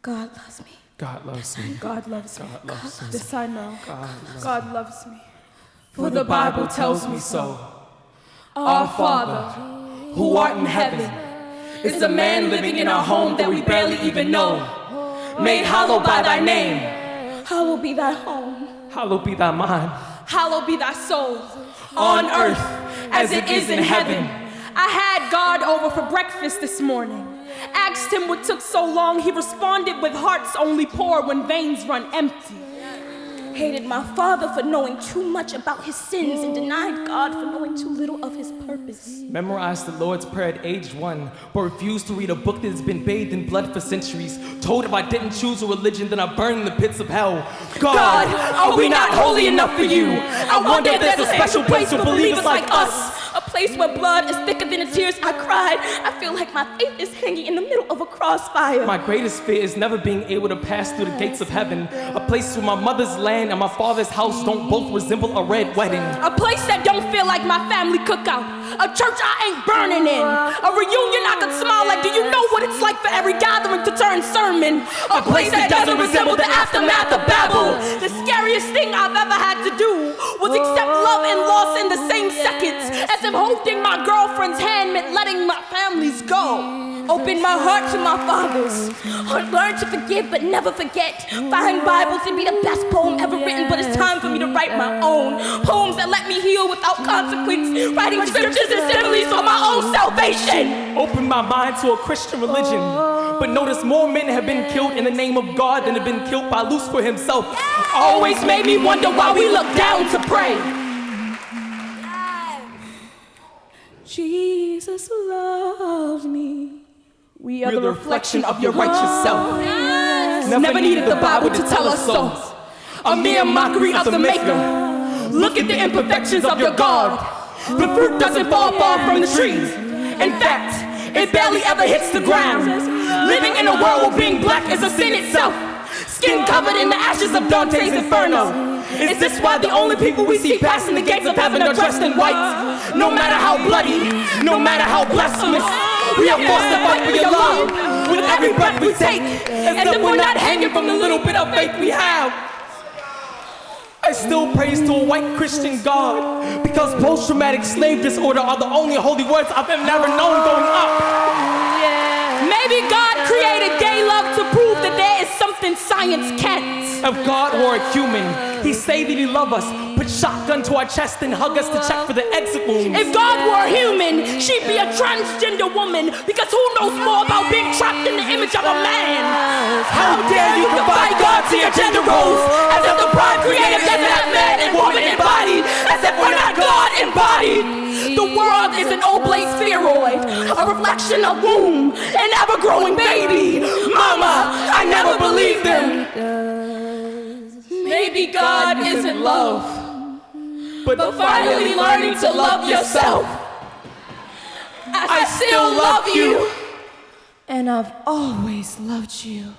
God loves me. God loves me. God loves me. God loves me. This I know. God loves me. For the Bible tells me so. Our Father, Who art in heaven, is a man living in a home that we barely even know. Made hallowed by thy name. Hallowed be thy home. Hallowed be thy mind. hallowed be thy soul. On earth as it is in heaven. I had God over for breakfast this morning. Asked him what took so long. He responded with hearts only pour when veins run empty. Hated my father for knowing too much about his sins and denied God for knowing too little of his purpose. Memorized the Lord's Prayer at age 1, but refused to read a book that has been bathed in blood for centuries. Told if I didn't choose a religion, then I burn in the pits of hell. God, are we not holy enough for you? I wonder if there's a special place for believers like us. A place where blood is thicker than the tears I cried. I feel like my faith is hanging in the middle of a crossfire. My greatest fear is never being able to pass through the gates of heaven. A place where my mother's land and my father's house don't both resemble a red wedding. A place that don't feel like my family cookout. A church I ain't burning in. A reunion I could smile like, do you know what it's like for every gathering to turn sermon? A place that doesn't resemble the aftermath of Babel. The scariest thing I've ever had to do was accept love and loss in the same seconds, as if holding my girlfriend's hand meant letting my families go. Open my heart to my father's. Learn to forgive but never forget. Find Bibles to be the best poem ever written, but it's time for me to write my own. Poems that let me heal without consequence. Writing scriptures and similes for my own salvation. Open my mind to a Christian religion, but notice more men have been killed in the name of God than have been killed by Lucifer himself. Always made me wonder why we look down to pray. Jesus loves me. We are the reflection of your righteous self. Yes. Never needed the Bible to tell us so. A mere mockery of the maker. Look at the imperfections of your God. The fruit doesn't fall far from the trees. In fact, it barely ever hits the ground. Living in a world where being black is a sin itself. Skin covered in the ashes of Dante's Inferno. Is this why the only people we see passing the gates of heaven are dressed in white? No matter how bloody, no matter how blasphemous, we are forced to fight for your love with every breath we take, as if we're not hanging from the little bit of faith we have. I still praise to a white Christian God, because post-traumatic slave disorder are the only holy words I've ever known going up. Maybe God created gay love to prove that there is something science can't. If God were a human, he'd say that he loved us, put shotgun to our chest and hug us to check for the exit wounds. If God were a human, she'd be a transgender woman, because who knows more about being trapped in the image of a man? How dare you confine God to your gender roles, As if the pride created doesn't have man and woman embodied, as if we're not God embodied. The world is an oblate spheroid, a reflection of womb, an ever-growing baby. Mama, I never believed them. Maybe God isn't love, but finally learning to love yourself. I still love you. And I've always loved you.